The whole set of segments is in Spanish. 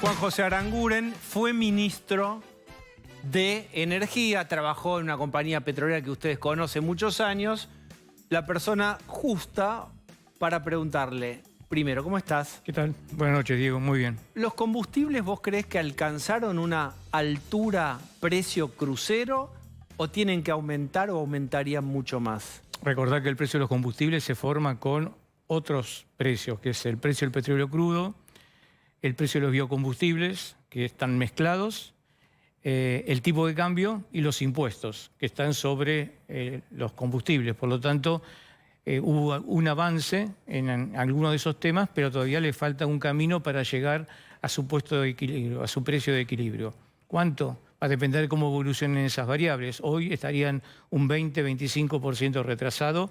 Juan José Aranguren fue ministro de Energía, trabajó en una compañía petrolera que ustedes conocen muchos años. La persona justa para preguntarle, primero, ¿cómo estás? ¿Qué tal? Buenas noches, Diego. Muy bien. ¿Los combustibles vos creés que alcanzaron una altura precio crucero o tienen que aumentar o aumentarían mucho más? Recordad que el precio de los combustibles se forma con otros precios, que es el precio del petróleo crudo, el precio de los biocombustibles, que están mezclados, el tipo de cambio y los impuestos, que están sobre los combustibles. Por lo tanto, hubo un avance en algunos de esos temas, pero todavía le falta un camino para llegar a su puesto de equilibrio, a su precio de equilibrio. ¿Cuánto? Va a depender de cómo evolucionen esas variables. Hoy estarían un 20-25% retrasado.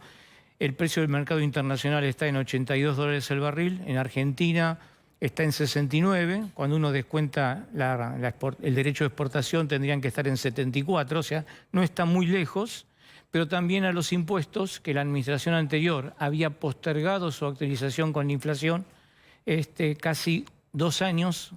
El precio del mercado internacional está en $82 el barril. En Argentina está en 69. Cuando uno descuenta el derecho de exportación tendrían que estar en 74. O sea, no está muy lejos. Pero también a los impuestos, que la administración anterior había postergado su actualización con la inflación casi 2 años.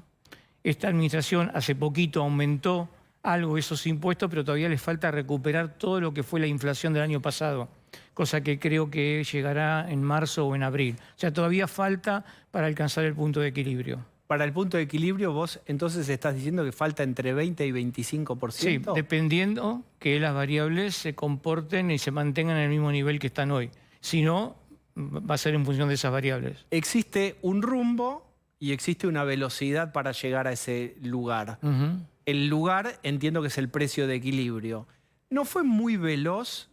Esta administración hace poquito aumentó algo esos impuestos, pero todavía les falta recuperar todo lo que fue la inflación del año pasado, cosa que creo que llegará en marzo o en abril. O sea, todavía falta para alcanzar el punto de equilibrio. Para el punto de equilibrio, vos entonces estás diciendo que falta entre 20 y 25%. Sí, dependiendo que las variables se comporten y se mantengan en el mismo nivel que están hoy. Si no, va a ser en función de esas variables. Existe un rumbo y existe una velocidad para llegar a ese lugar. El lugar entiendo que es el precio de equilibrio. ¿No fue muy veloz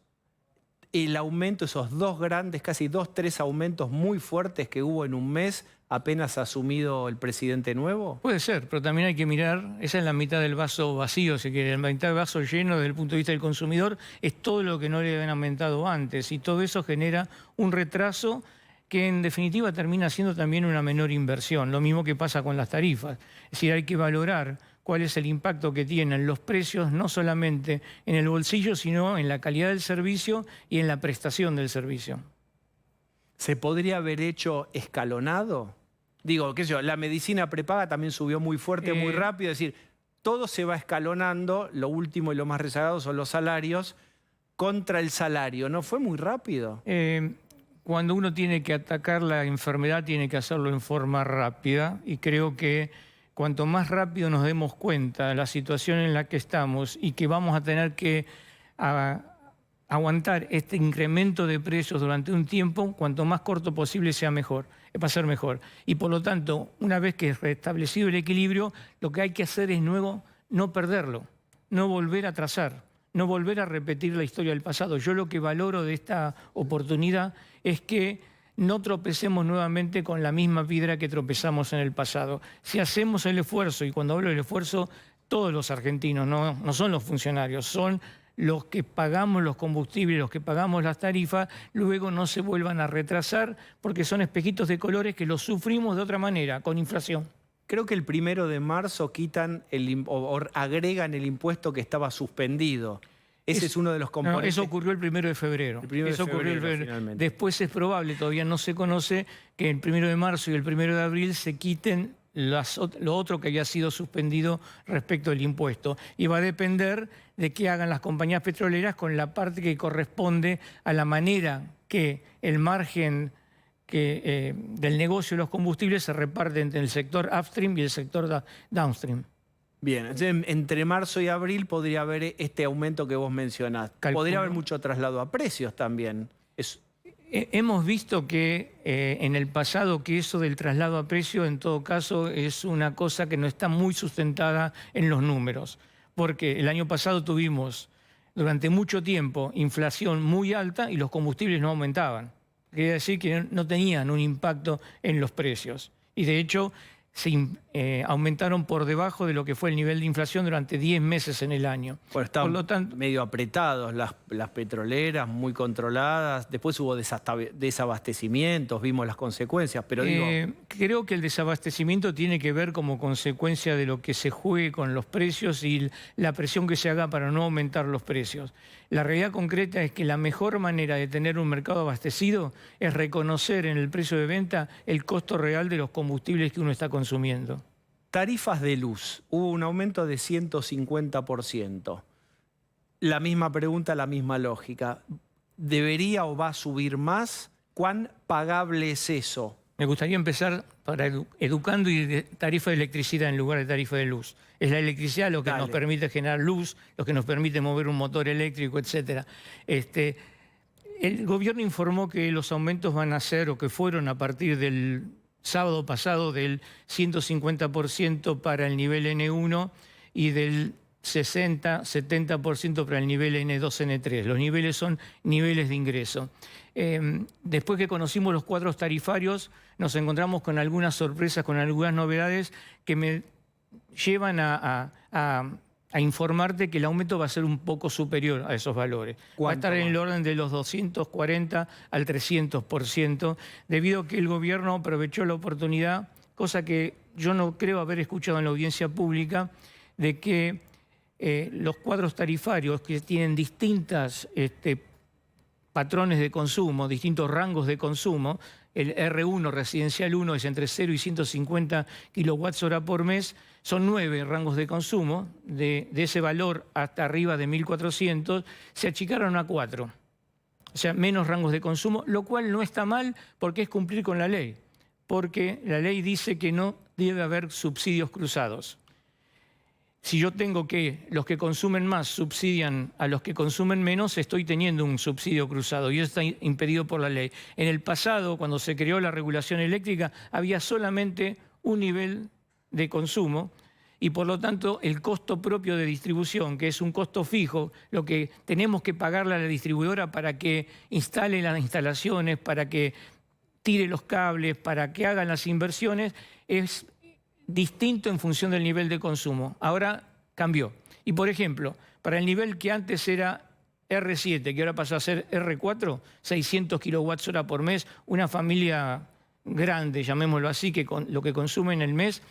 el aumento, esos dos grandes, casi 2-3 aumentos muy fuertes que hubo en un mes apenas asumido el presidente nuevo? Puede ser, pero también hay que mirar, esa es la mitad del vaso vacío, si quiere, la mitad del vaso lleno desde el punto de vista del consumidor, es todo lo que no le habían aumentado antes y todo eso genera un retraso que en definitiva termina siendo también una menor inversión, lo mismo que pasa con las tarifas. Es decir, hay que valorar cuál es el impacto que tienen los precios, no solamente en el bolsillo, sino en la calidad del servicio y en la prestación del servicio. ¿Se podría haber hecho escalonado? Digo, qué sé yo, la medicina prepaga también subió muy fuerte, muy rápido, es decir, todo se va escalonando, lo último y lo más rezagado son los salarios, contra el salario, ¿no fue muy rápido? Cuando uno tiene que atacar la enfermedad, tiene que hacerlo en forma rápida y creo que cuanto más rápido nos demos cuenta de la situación en la que estamos y que vamos a tener que aguantar este incremento de precios durante un tiempo, cuanto más corto posible sea mejor, va a ser mejor. Y por lo tanto, una vez que es restablecido el equilibrio, lo que hay que hacer es nuevo no perderlo, no volver a atrasar, no volver a repetir la historia del pasado. Yo lo que valoro de esta oportunidad es que no tropecemos nuevamente con la misma piedra que tropezamos en el pasado. Si hacemos el esfuerzo, y cuando hablo del esfuerzo, todos los argentinos, no son los funcionarios, son los que pagamos los combustibles, los que pagamos las tarifas, luego no se vuelvan a retrasar porque son espejitos de colores que los sufrimos de otra manera, con inflación. Creo que el 1 de marzo quitan o agregan el impuesto que estaba suspendido. Ese es uno de los componentes. No, eso ocurrió el 1 de febrero. Eso ocurrió el 1 de febrero, finalmente. Después es probable, todavía no se conoce, que el 1 de marzo y el 1 de abril se quiten lo otro que había sido suspendido respecto del impuesto. Y va a depender de qué hagan las compañías petroleras con la parte que corresponde a la manera que el margen del negocio de los combustibles se reparte entre el sector upstream y el sector downstream. Bien, entonces, entre marzo y abril podría haber este aumento que vos mencionás. Podría haber mucho traslado a precios también. Hemos visto que en el pasado que eso del traslado a precio en todo caso es una cosa que no está muy sustentada en los números. Porque el año pasado tuvimos durante mucho tiempo inflación muy alta y los combustibles no aumentaban. Quiere decir que no tenían un impacto en los precios. Y de hecho se aumentaron por debajo de lo que fue el nivel de inflación durante 10 meses en el año. Bueno, estaban medio apretados las petroleras, muy controladas. Después hubo desabastecimientos, vimos las consecuencias, pero digo... Creo que el desabastecimiento tiene que ver como consecuencia de lo que se juegue con los precios y la presión que se haga para no aumentar los precios. La realidad concreta es que la mejor manera de tener un mercado abastecido es reconocer en el precio de venta el costo real de los combustibles que uno está consumiendo. Tarifas de luz. Hubo un aumento de 150%. La misma pregunta, la misma lógica. ¿Debería o va a subir más? ¿Cuán pagable es eso? Me gustaría empezar educando y de tarifa de electricidad en lugar de tarifa de luz. Es la electricidad lo que nos permite generar luz, lo que nos permite mover un motor eléctrico, etc. El gobierno informó que los aumentos van a ser, o que fueron a partir del sábado pasado, del 150% para el nivel N1 y del 60-70% para el nivel N2, N3. Los niveles son niveles de ingreso. Después que conocimos los cuadros tarifarios, nos encontramos con algunas sorpresas, con algunas novedades que me llevan a informarte que el aumento va a ser un poco superior a esos valores. Va a estar en el orden de los 240 al 300%, debido a que el gobierno aprovechó la oportunidad, cosa que yo no creo haber escuchado en la audiencia pública, de que los cuadros tarifarios que tienen distintas patrones de consumo, distintos rangos de consumo, el R1 residencial 1 es entre 0 y 150 kWh por mes, son 9 rangos de consumo, de ese valor hasta arriba de 1.400, se achicaron a 4. O sea, menos rangos de consumo, lo cual no está mal porque es cumplir con la ley, porque la ley dice que no debe haber subsidios cruzados. Si yo tengo que los que consumen más subsidian a los que consumen menos, estoy teniendo un subsidio cruzado y eso está impedido por la ley. En el pasado, cuando se creó la regulación eléctrica, había solamente un nivel de consumo y por lo tanto el costo propio de distribución, que es un costo fijo, lo que tenemos que pagarle a la distribuidora para que instale las instalaciones, para que tire los cables, para que hagan las inversiones, es distinto en función del nivel de consumo. Ahora cambió. Y por ejemplo, para el nivel que antes era R7, que ahora pasó a ser R4, 600 kWh por mes, una familia grande, llamémoslo así, que con lo que consume en el mes,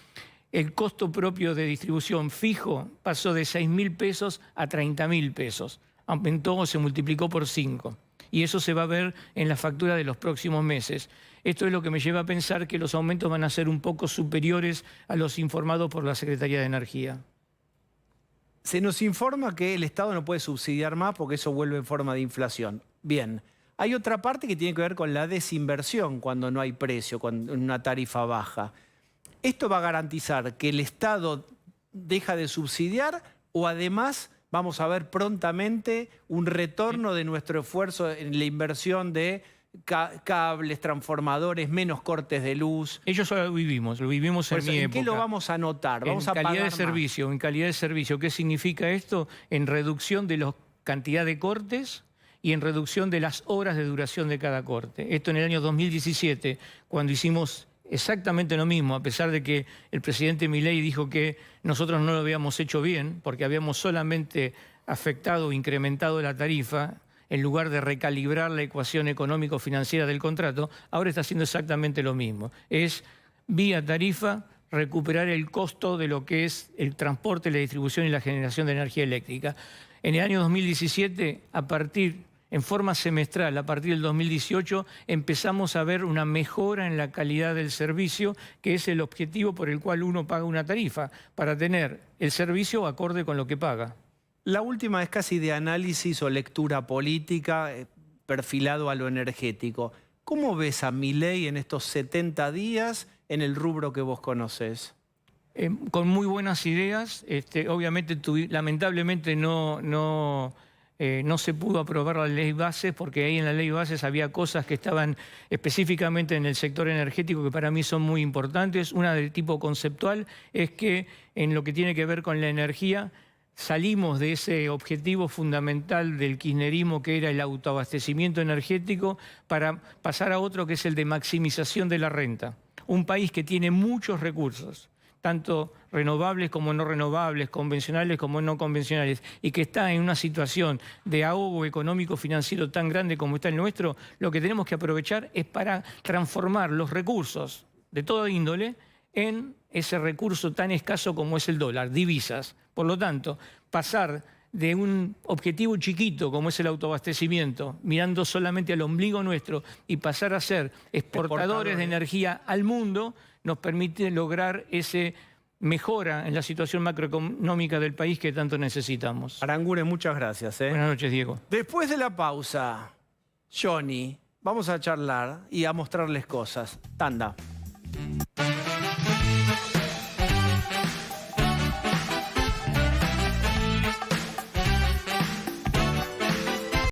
el costo propio de distribución fijo pasó de 6.000 pesos a 30.000 pesos. Aumentó o se multiplicó por 5. Y eso se va a ver en la factura de los próximos meses. Esto es lo que me lleva a pensar que los aumentos van a ser un poco superiores a los informados por la Secretaría de Energía. Se nos informa que el Estado no puede subsidiar más porque eso vuelve en forma de inflación. Bien, hay otra parte que tiene que ver con la desinversión cuando no hay precio, con una tarifa baja. ¿Esto va a garantizar que el Estado deja de subsidiar o además vamos a ver prontamente un retorno de nuestro esfuerzo en la inversión de cables, transformadores, menos cortes de luz? Ellos lo vivimos en mi época. ¿En qué lo vamos a notar? ¿Vamos a pagar más? En calidad de servicio. ¿Qué significa esto? En reducción de la cantidad de cortes y en reducción de las horas de duración de cada corte. Esto en el año 2017, cuando hicimos exactamente lo mismo, a pesar de que el presidente Milei dijo que nosotros no lo habíamos hecho bien, porque habíamos solamente afectado o incrementado la tarifa, en lugar de recalibrar la ecuación económico-financiera del contrato, ahora está haciendo exactamente lo mismo. Es, vía tarifa, recuperar el costo de lo que es el transporte, la distribución y la generación de energía eléctrica. En el año 2017, en forma semestral, a partir del 2018, empezamos a ver una mejora en la calidad del servicio, que es el objetivo por el cual uno paga una tarifa, para tener el servicio acorde con lo que paga. La última es casi de análisis o lectura política, perfilado a lo energético. ¿Cómo ves a Milei en estos 70 días en el rubro que vos conocés? Con muy buenas ideas. Obviamente, lamentablemente no se pudo aprobar la ley bases porque ahí en la ley bases había cosas que estaban específicamente en el sector energético que para mí son muy importantes. Una del tipo conceptual es que en lo que tiene que ver con la energía salimos de ese objetivo fundamental del kirchnerismo que era el autoabastecimiento energético para pasar a otro que es el de maximización de la renta. Un país que tiene muchos recursos, tanto renovables como no renovables, convencionales como no convencionales, y que está en una situación de ahogo económico-financiero tan grande como está el nuestro, lo que tenemos que aprovechar es para transformar los recursos de toda índole en ese recurso tan escaso como es el dólar, divisas. Por lo tanto, pasar de un objetivo chiquito como es el autoabastecimiento, mirando solamente al ombligo nuestro, y pasar a ser exportadores de energía al mundo, nos permite lograr ese mejora en la situación macroeconómica del país que tanto necesitamos. Aranguren, muchas gracias. Buenas noches, Diego. Después de la pausa, Johnny, vamos a charlar y a mostrarles cosas. Tanda.